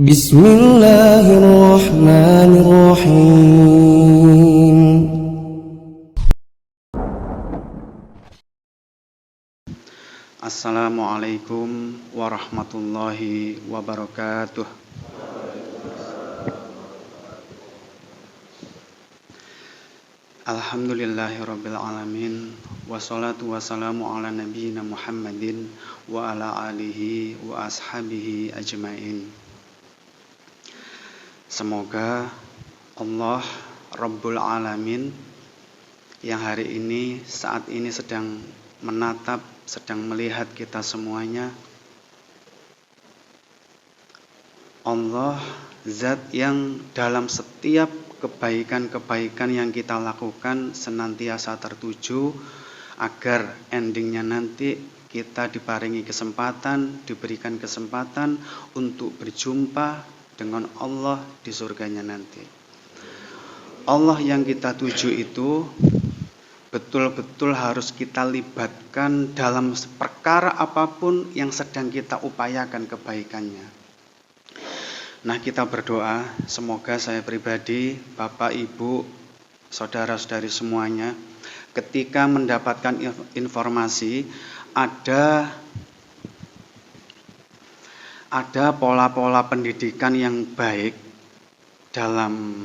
Bismillahirrahmanirrahim. Assalamualaikum warahmatullahi wabarakatuh. Alhamdulillahirabbil alamin, wassalatu wassalamu ala nabiyyina Muhammadin wa ala alihi wa ashabihi ajmain. Semoga Allah Rabbul Alamin yang hari ini saat ini sedang menatap, sedang melihat kita semuanya. Allah zat yang dalam setiap kebaikan-kebaikan yang kita lakukan senantiasa tertuju agar endingnya nanti kita diberikan kesempatan untuk berjumpa dengan Allah di surganya nanti. Allah yang kita tuju itu betul-betul harus kita libatkan dalam perkara apapun yang sedang kita upayakan kebaikannya. Nah, kita berdoa, semoga saya pribadi, Bapak, Ibu, saudara-saudari semuanya, ketika mendapatkan informasi ada pola-pola pendidikan yang baik dalam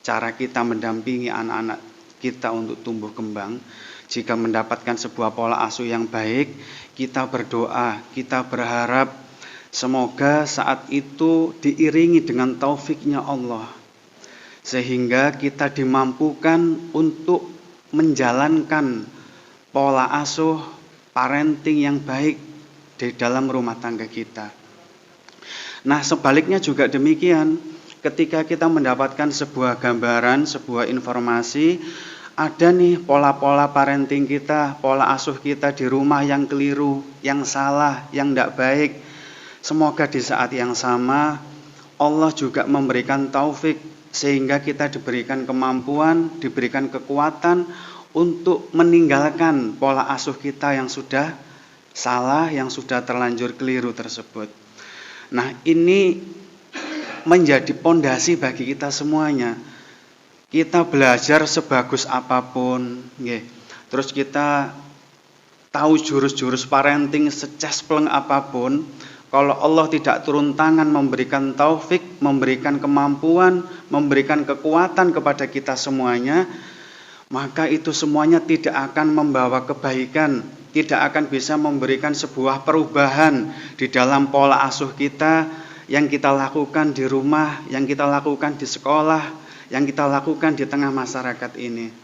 cara kita mendampingi anak-anak kita untuk tumbuh kembang. Jika mendapatkan sebuah pola asuh yang baik, kita berdoa, kita berharap semoga saat itu diiringi dengan taufiknya Allah, sehingga kita dimampukan untuk menjalankan pola asuh parenting yang baik di dalam rumah tangga kita. Nah, sebaliknya juga demikian, ketika kita mendapatkan sebuah gambaran, sebuah informasi, ada nih pola-pola parenting kita, pola asuh kita di rumah yang keliru, yang salah, yang tidak baik. Semoga di saat yang sama Allah juga memberikan taufik sehingga kita diberikan kemampuan, diberikan kekuatan untuk meninggalkan pola asuh kita yang sudah salah, yang sudah terlanjur keliru tersebut. Nah, ini menjadi pondasi bagi kita semuanya. Kita belajar sebagus apapun, terus kita tahu jurus-jurus parenting secespleng apapun, kalau Allah tidak turun tangan memberikan taufik, memberikan kemampuan, memberikan kekuatan kepada kita semuanya, maka itu semuanya tidak akan membawa kebaikan, tidak akan bisa memberikan sebuah perubahan di dalam pola asuh kita yang kita lakukan di rumah, yang kita lakukan di sekolah, yang kita lakukan di tengah masyarakat ini.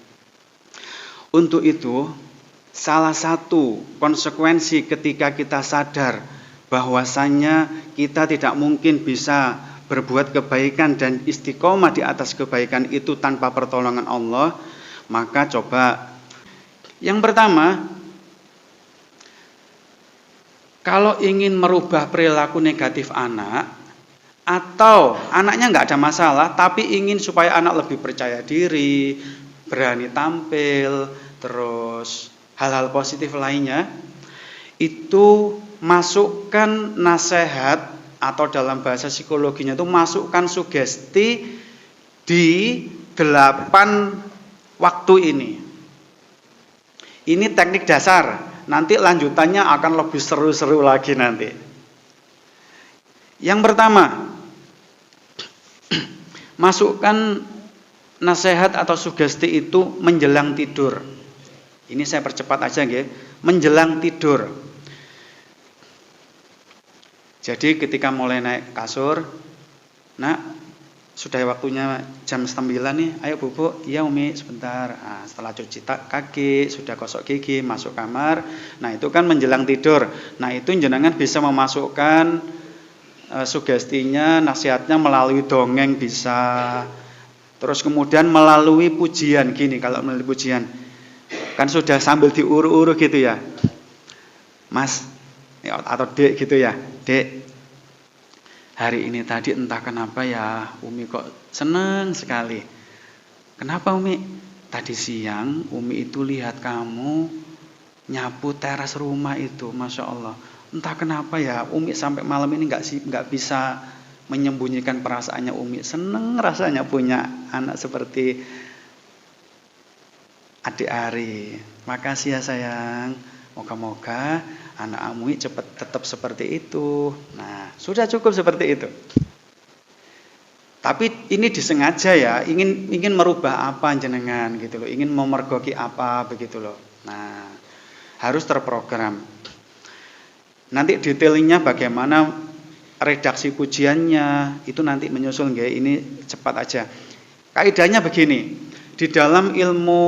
Untuk itu, salah satu konsekuensi ketika kita sadar bahwasannya kita tidak mungkin bisa berbuat kebaikan dan istiqomah di atas kebaikan itu tanpa pertolongan Allah, maka coba yang pertama, kalau ingin merubah perilaku negatif anak, atau anaknya nggak ada masalah tapi ingin supaya anak lebih percaya diri, berani tampil, terus hal-hal positif lainnya, itu masukkan nasihat atau dalam bahasa psikologinya itu masukkan sugesti di 8 waktu ini. Ini teknik dasar. Nanti lanjutannya akan lebih seru-seru lagi nanti. Yang pertama, masukkan nasihat atau sugesti itu menjelang tidur. Ini saya percepat aja nggih. Menjelang tidur. Jadi ketika mulai naik kasur, nak, sudah waktunya jam 9 nih, ayo bubuk, iya Umi sebentar. Nah, setelah cuci kaki, sudah gosok gigi, masuk kamar. Nah, itu kan menjelang tidur. Nah, itu jenengan bisa memasukkan sugestinya, nasihatnya melalui dongeng bisa. Terus kemudian melalui pujian, gini kalau melalui pujian. Kan sudah sambil diuru-uru gitu ya. Mas, atau Dek gitu ya. Dek, hari ini tadi entah kenapa ya Umi kok seneng sekali. Kenapa Umi? Tadi siang Umi itu lihat kamu nyapu teras rumah itu, Masya Allah. Entah kenapa ya Umi sampai malam ini nggak bisa menyembunyikan perasaannya Umi. Seneng rasanya punya anak seperti adik Ari. Makasih ya sayang. Moga-moga anak Umi cepat tetap seperti itu. Nah, sudah cukup seperti itu. Tapi ini disengaja ya, ingin merubah apa jenengan gitu loh, ingin memergoki apa begitu loh. Nah, harus terprogram. Nanti detailnya bagaimana redaksi pujiannya itu nanti menyusul nggih, ini cepat aja. Kaidahnya begini, di dalam ilmu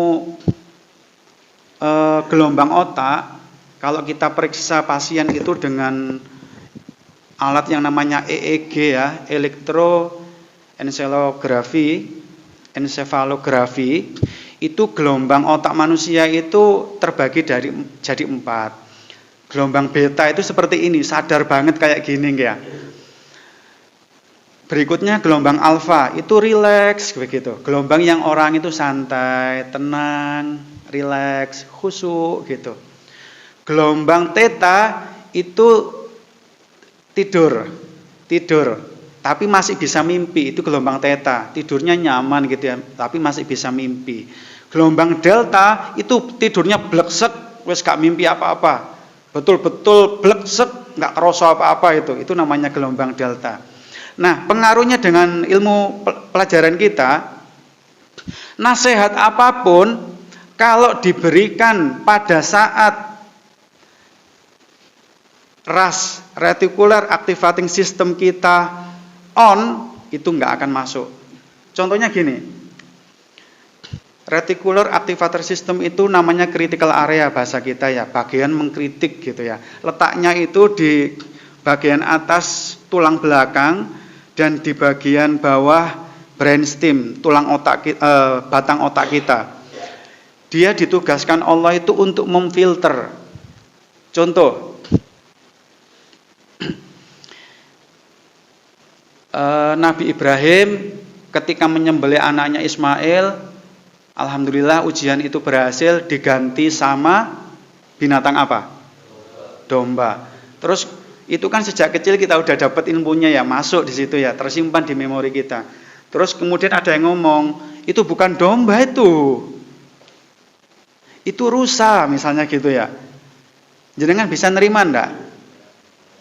gelombang otak, kalau kita periksa pasien itu dengan alat yang namanya EEG ya, encephalografi, itu gelombang otak manusia itu terbagi jadi 4. Gelombang beta itu seperti ini, sadar banget kayak gini ya. Berikutnya gelombang alfa itu rileks begitu. Gelombang yang orang itu santai, tenang, rileks, khusyuk gitu. Gelombang theta itu tidur, tapi masih bisa mimpi, itu gelombang theta. Tidurnya nyaman gitu ya, tapi masih bisa mimpi. Gelombang delta itu tidurnya bleksek, wes gak mimpi apa-apa. Betul-betul bleksek, gak kerasa apa-apa itu namanya gelombang delta. Nah, pengaruhnya dengan ilmu pelajaran kita, nasihat apapun kalau diberikan pada saat RAS, reticular activating system kita on, itu nggak akan masuk. Contohnya gini, reticular activator system itu namanya critical area bahasa kita ya, bagian mengkritik gitu ya. Letaknya itu di bagian atas tulang belakang dan di bagian bawah brainstem, tulang otak, batang otak kita. Dia ditugaskan Allah itu untuk memfilter. Contoh, Nabi Ibrahim ketika menyembelih anaknya Ismail, alhamdulillah ujian itu berhasil, diganti sama binatang apa? Domba. Terus itu kan sejak kecil kita udah dapat ilmunya ya, masuk di situ ya, tersimpan di memori kita. Terus kemudian ada yang ngomong, itu bukan domba itu rusa misalnya gitu ya. Jenengan bisa nerima enggak?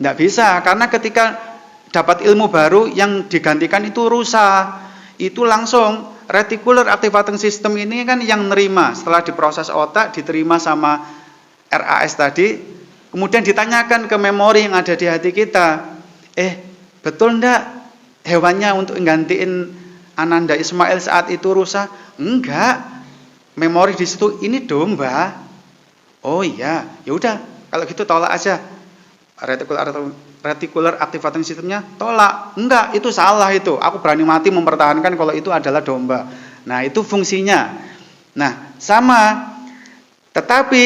Enggak bisa, karena ketika dapat ilmu baru yang digantikan itu rusa, itu langsung reticular activating system ini kan yang nerima, setelah diproses otak diterima sama RAS tadi, kemudian ditanyakan ke memori yang ada di hati kita, betul enggak hewannya untuk nggantiin Ananda Ismail saat itu rusa? Enggak, memori di situ ini domba. Oh iya, ya udah kalau gitu tolak aja reticular activating systemnya, tolak. Enggak, itu salah itu. Aku berani mati mempertahankan kalau itu adalah domba. Nah, itu fungsinya. Nah, sama. Tetapi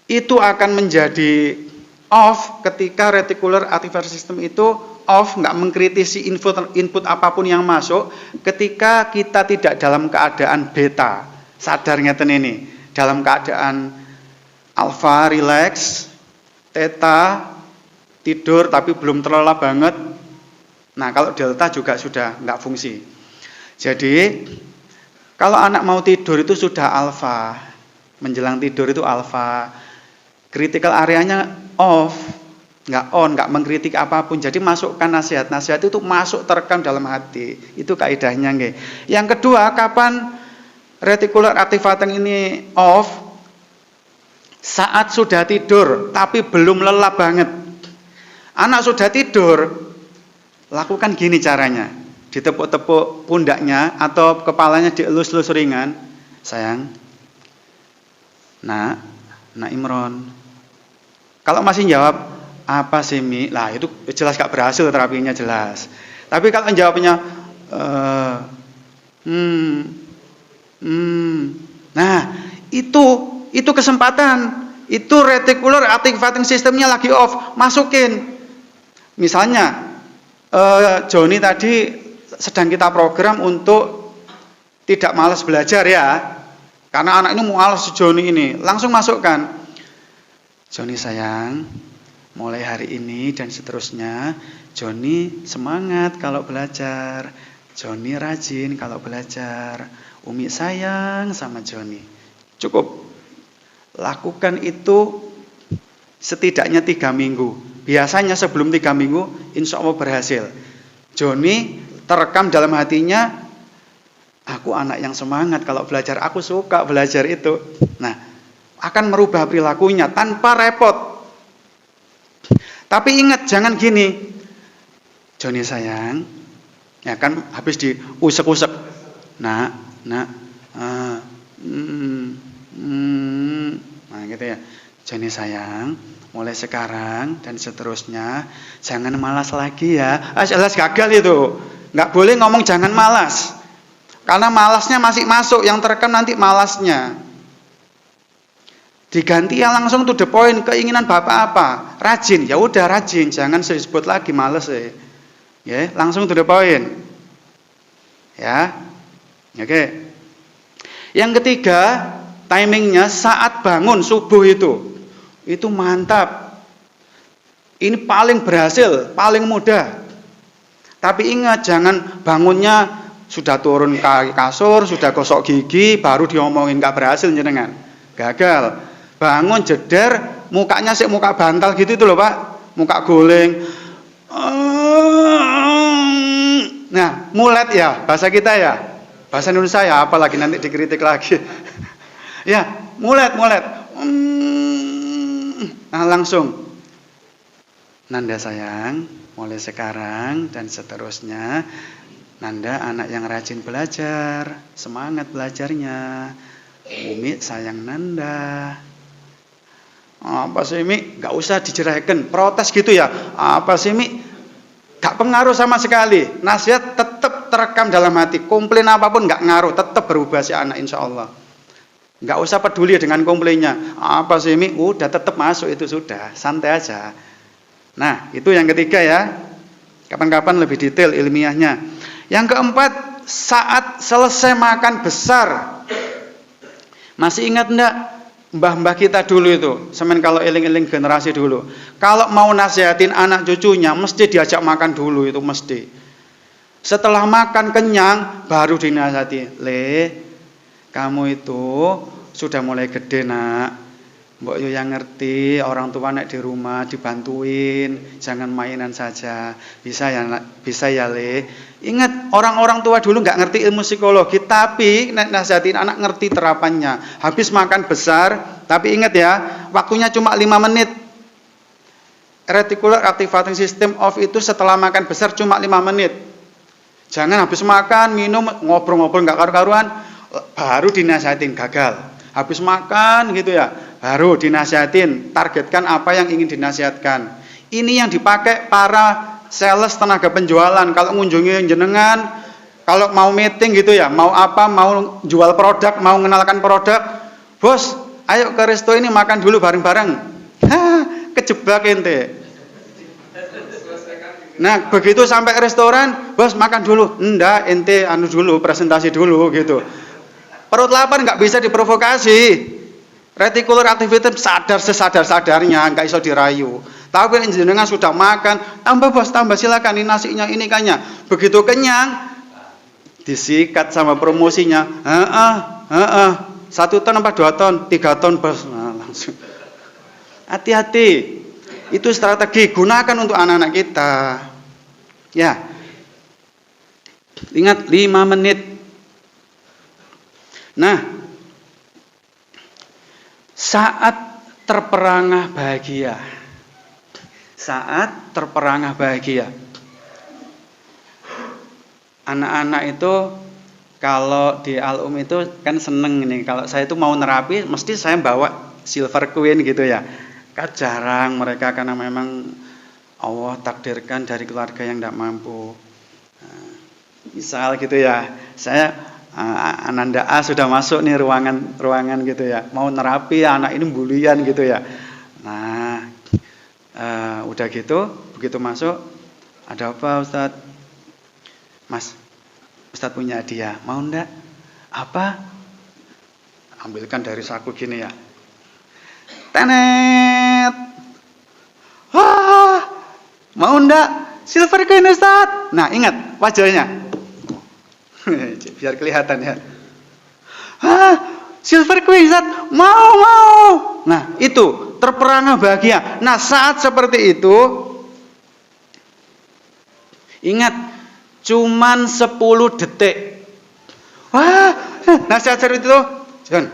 itu akan menjadi off ketika reticular activating system itu off, enggak mengkritisi input apapun yang masuk ketika kita tidak dalam keadaan beta. Sadar ngeten ini. Dalam keadaan alpha, relax, theta, tidur tapi belum terlelap banget. Nah, kalau delta juga sudah enggak fungsi. Jadi, kalau anak mau tidur itu sudah alfa. Menjelang tidur itu alfa. Critical areanya off, enggak on, enggak mengkritik apapun. Jadi masukkan nasihat-nasihat itu masuk terekam dalam hati. Itu kaidahnya nggih. Yang kedua, kapan reticular activating ini off? Saat sudah tidur tapi belum lelap banget. Anak sudah tidur, lakukan gini caranya. Ditepuk-tepuk pundaknya atau kepalanya dielus-elus ringan. Sayang, Nak Imron. Kalau masih jawab, apa sih Mi? Lah itu jelas gak berhasil terapinya jelas. Tapi kalau jawabnya, nah itu kesempatan. Itu reticular activating systemnya lagi off, masukin. Misalnya Joni tadi sedang kita program untuk tidak malas belajar ya, karena anak ini mau malas Joni ini, langsung masukkan. Joni sayang, mulai hari ini dan seterusnya, Joni semangat kalau belajar, Joni rajin kalau belajar, Umi sayang sama Joni. Cukup. Lakukan itu setidaknya 3 minggu. Biasanya sebelum 3 minggu, insya Allah berhasil. Joni terekam dalam hatinya, aku anak yang semangat kalau belajar, aku suka belajar itu. Nah, akan merubah perilakunya tanpa repot. Tapi ingat, jangan gini, Joni sayang, ya kan habis diusek-usek, nah gitu ya, Joni sayang, mulai sekarang dan seterusnya jangan malas lagi ya. Jelas gagal itu, nggak boleh ngomong jangan malas, karena malasnya masih masuk, yang terekam nanti malasnya. Diganti ya langsung to the point, keinginan Bapak apa? Rajin, ya udah rajin, jangan disebut lagi males ya. Ya, langsung to the point. Ya. Oke. Yang ketiga, timingnya saat bangun subuh itu. Itu mantap. Ini paling berhasil, paling mudah. Tapi ingat, jangan bangunnya sudah turun ke kasur, sudah gosok gigi, baru diomongin nggak berhasil jenengan. Gagal. Bangun jeder, mukanya sih muka bantal gitu itu loh Pak, muka guling. Nah, mulet ya, bahasa kita ya, bahasa Indonesia ya, apalagi nanti dikritik lagi. Ya, mulet. Nah, langsung. Nanda sayang, mulai sekarang dan seterusnya, Nanda anak yang rajin belajar, semangat belajarnya. Umi sayang Nanda. Apa sih Mi? Gak usah diceraikan, protes gitu ya. Apa sih Mi? Gak pengaruh sama sekali. Nasihat tetap terekam dalam hati. Komplain apapun gak ngaruh, tetap berubah si anak insya Allah. Gak usah peduli dengan komplainnya. Apa sih Mi? Udah tetap masuk itu sudah, santai aja. Nah, itu yang ketiga ya. Kapan-kapan lebih detail ilmiahnya. Yang keempat, saat selesai makan besar. Masih ingat enggak? Mbah-mbah kita dulu itu, semen kalau eling-eling generasi dulu. Kalau mau nasihatin anak cucunya, mesti diajak makan dulu itu mesti. Setelah makan kenyang, baru dinasihati. Kamu itu sudah mulai gede nak. Mbok yo yang ngerti, orang tua nek di rumah dibantuin, jangan mainan saja. Bisa ya nak, bisa ya Le. Ingat, orang-orang tua dulu nggak ngerti ilmu psikologi, tapi nek nasihatin anak ngerti terapannya. Habis makan besar, tapi ingat ya, waktunya cuma 5 menit. Reticular activating system off itu setelah makan besar cuma 5 menit. Jangan habis makan, minum, ngobrol-ngobrol nggak karu-karuan, baru dinasihatin gagal. Habis makan gitu ya, baru dinasihatin, targetkan apa yang ingin dinasihatkan. Ini yang dipakai para sales tenaga penjualan. Kalau ngunjungi jenengan, kalau mau meeting gitu ya, mau apa, mau jual produk, mau mengenalkan produk, bos, ayo ke resto ini makan dulu bareng-bareng. Kejebak ente. Nah, begitu sampai restoran, bos makan dulu. Enggak, ente anu dulu, presentasi dulu gitu. Perut lapar nggak bisa diprovokasi. Reticular activity sadar sesadar-sadarnya, nggak iso dirayu. Tapi jenengan sudah makan, tambah bos, tambah silakan, ini nasinya, ini ikannya. Begitu kenyang, disikat sama promosinya. 1 ton apa 2 ton? 3 ton bos. Nah, langsung. Hati-hati. Itu strategi, gunakan untuk anak-anak kita. Ya. Ingat 5 menit. Nah, saat terperangah bahagia. Saat terperangah bahagia. Anak-anak itu kalau di Al-Um itu kan seneng nih. Kalau saya itu mau nerapi, mesti saya bawa Silver Queen gitu ya. Kan jarang mereka karena memang Allah takdirkan dari keluarga yang tidak mampu. Nah, misal gitu ya, saya Ananda A sudah masuk nih ruangan gitu ya, mau nerapi anak ini bulian gitu ya. Nah, udah gitu, begitu masuk, ada apa Ustadz? Mas, Ustadz punya hadiah, mau ndak? Apa? Ambilkan dari saku gini ya. Tenet. Mau ndak? Silver Queen Ustaz. Nah, ingat wajahnya. Biar kelihatan ya. Silver Queen Ustaz, mau. Nah, itu terperangah bahagia. Nah, saat seperti itu ingat cuman 10 detik. Nasihat seperti itu, John,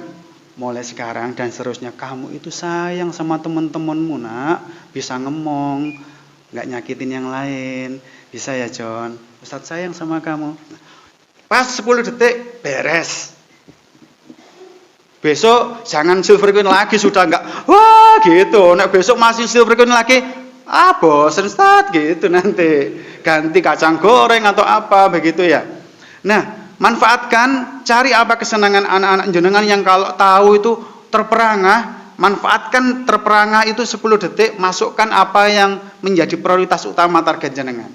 mulai sekarang dan seterusnya kamu itu sayang sama teman-temanmu, nak. Bisa ngomong, nggak nyakitin yang lain. Bisa ya, John? Ustaz sayang sama kamu. Pas 10 detik, beres. Besok jangan Silver Queen lagi, sudah nggak, gitu. Nah, besok masih Silver Queen lagi, bosen Ustaz, gitu nanti. Ganti kacang goreng atau apa, begitu ya. Nah, manfaatkan, cari apa kesenangan anak-anak jenengan yang kalau tahu itu terperangah, manfaatkan terperangah itu 10 detik, masukkan apa yang menjadi prioritas utama target jenengan.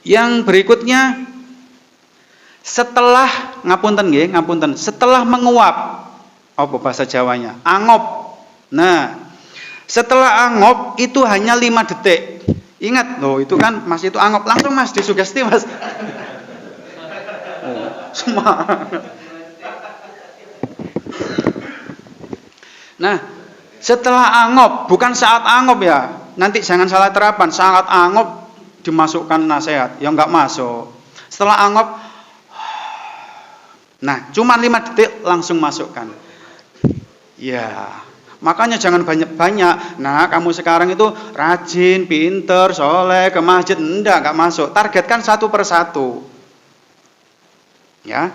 Yang berikutnya, setelah setelah menguap, apa bahasa Jawanya? Angop. Nah, setelah angop itu hanya 5 detik. Ingat loh, itu kan Mas itu angop, langsung Mas disugesti Mas. Semua. Nah, setelah angop, bukan saat angop ya. Nanti jangan salah terapan, saat angop dimasukkan nasihat, ya enggak masuk. Setelah angop, nah, cuma 5 detik langsung masukkan. Ya, makanya jangan banyak-banyak. Nah, kamu sekarang itu rajin, pinter, soleh, ke masjid. Enggak masuk. Targetkan satu persatu. Ya.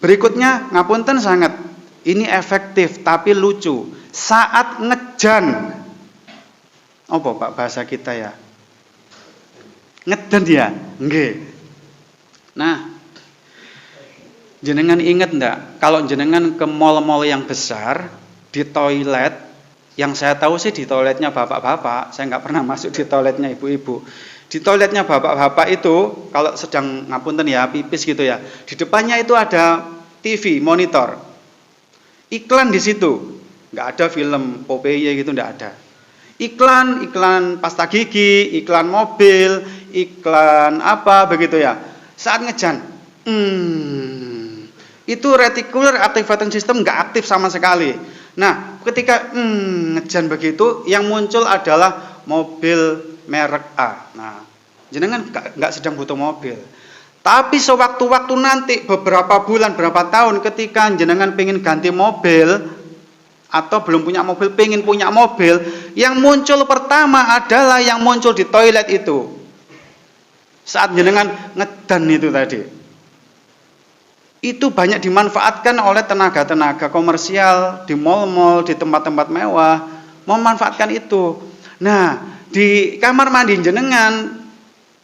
Berikutnya, ngapunten sangat. Ini efektif, tapi lucu. Saat ngejan. Apa Pak bahasa kita ya? Ngedan ya? Nggih. Nah, jenengan ingat enggak, kalau jenengan ke mall-mall yang besar, di toilet, yang saya tahu sih di toiletnya bapak-bapak, saya nggak pernah masuk di toiletnya ibu-ibu. Di toiletnya bapak-bapak itu, kalau sedang ngapunten ya, pipis gitu ya, di depannya itu ada TV, monitor. Iklan di situ, nggak ada film Popeye gitu, nggak ada. Iklan pasta gigi, iklan mobil, iklan apa begitu ya. Saat ngejan, itu reticular activating system nggak aktif sama sekali. Nah, ketika ngejan begitu, yang muncul adalah mobil merek A. Nah, jenengan nggak sedang butuh mobil. Tapi sewaktu-waktu nanti, beberapa bulan, berapa tahun, ketika jenengan pengen ganti mobil, atau belum punya mobil, pengen punya mobil, yang muncul pertama adalah yang muncul di toilet itu. Saat jenengan ngedan itu tadi. Itu banyak dimanfaatkan oleh tenaga-tenaga komersial di mal-mal, di tempat-tempat mewah, memanfaatkan itu. Nah, di kamar mandi jenengan,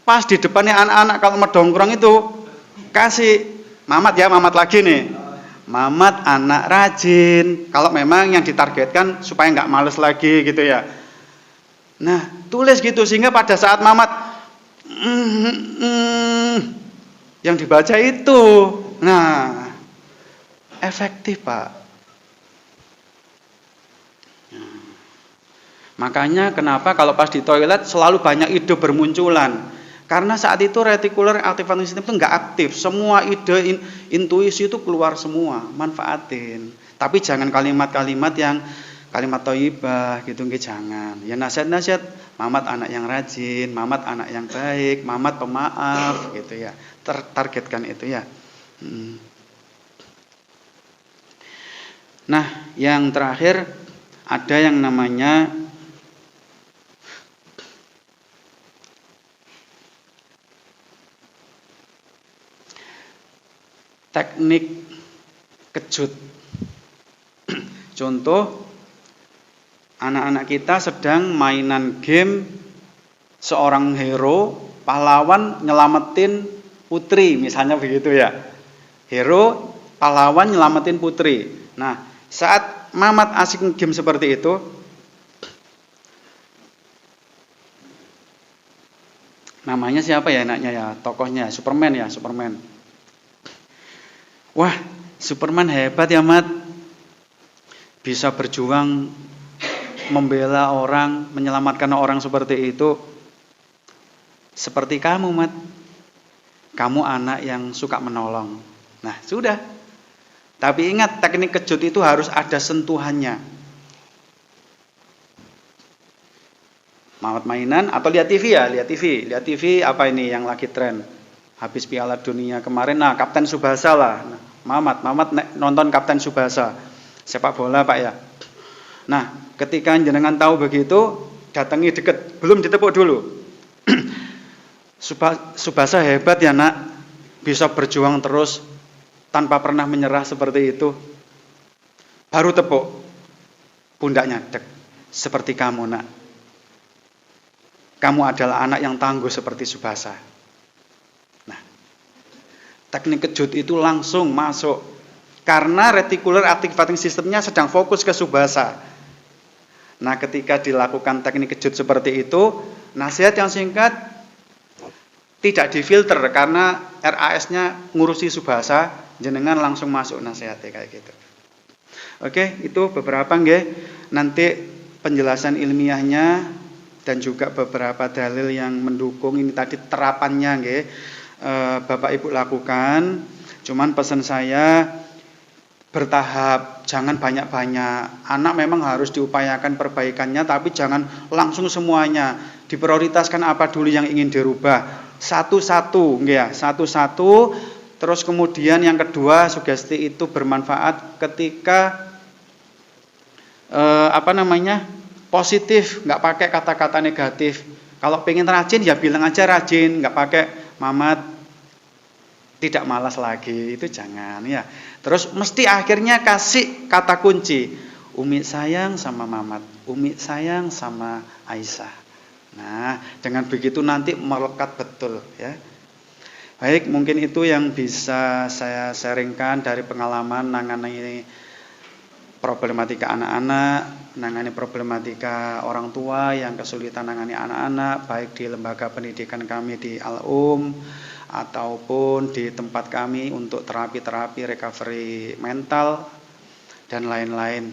pas di depannya anak-anak kalau medongkrong itu, kasih mamat lagi nih. Mamat anak rajin, kalau memang yang ditargetkan supaya nggak males lagi gitu ya. Nah, tulis gitu sehingga pada saat mamat yang dibaca itu, nah, efektif Pak. Makanya kenapa kalau pas di toilet selalu banyak ide bermunculan. Karena saat itu reticular activating system itu nggak aktif. Semua ide, intuisi itu keluar semua. Manfaatin. Tapi jangan kalimat-kalimat yang kalimat thayyibah gitu, nggih jangan. Ya nasihat-nasihat, mamat anak yang rajin, mamat anak yang baik, mamat pemaaf gitu ya. Targetkan itu ya. Nah, yang terakhir ada yang namanya teknik kejut. Contoh, anak-anak kita sedang mainan game, seorang hero, pahlawan nyelamatin putri, misalnya begitu ya. Hero, pahlawan nyelamatin putri. Nah, saat mamat asik game seperti itu, namanya siapa ya enaknya ya, tokohnya, Superman ya, Superman. Wah, Superman hebat ya Mat, bisa berjuang membela orang, menyelamatkan orang seperti itu. Seperti kamu, Mat. Kamu anak yang suka menolong. Nah, sudah. Tapi ingat, teknik kejut itu harus ada sentuhannya. Mamat mainan atau lihat TV ya, lihat TV apa ini yang lagi tren. Habis Piala Dunia kemarin, nah Kapten Tsubasa lah. Nah, Mamat nonton Kapten Tsubasa. Sepak bola, Pak ya. Nah, ketika jenengan tahu begitu, datangi deket, belum ditepuk dulu. Tsubasa hebat ya, Nak. Bisa berjuang terus tanpa pernah menyerah seperti itu. Baru tepuk pundaknya, dek. Seperti kamu, Nak. Kamu adalah anak yang tangguh seperti Tsubasa. Nah, teknik kejut itu langsung masuk. Karena reticular activating systemnya sedang fokus ke Tsubasa. Nah, ketika dilakukan teknik kejut seperti itu, nasihat yang singkat, tidak difilter karena RAS-nya ngurusi Tsubasa, jenengan langsung masuk nasihatnya kayak gitu. Oke, itu beberapa nggih. Nanti penjelasan ilmiahnya dan juga beberapa dalil yang mendukung ini tadi terapannya nggih. Bapak Ibu lakukan. Cuman pesan saya bertahap, jangan banyak-banyak. Anak memang harus diupayakan perbaikannya, tapi jangan langsung semuanya. Diprioritaskan apa dulu yang ingin dirubah. Satu-satu, ya, satu-satu. Terus kemudian yang kedua, sugesti itu bermanfaat ketika positif, nggak pakai kata-kata negatif. Kalau pengen rajin ya bilang aja rajin, nggak pakai Mamat tidak malas lagi, itu jangan ya. Terus mesti akhirnya kasih kata kunci, Umi sayang sama Mamat, Umi sayang sama Aisyah. Nah, dengan begitu nanti melekat betul ya. Baik, mungkin itu yang bisa saya sharingkan dari pengalaman nangani problematika anak-anak, nangani problematika orang tua yang kesulitan nangani anak-anak, baik di lembaga pendidikan kami di Al-Um ataupun di tempat kami untuk terapi-terapi recovery mental dan lain-lain.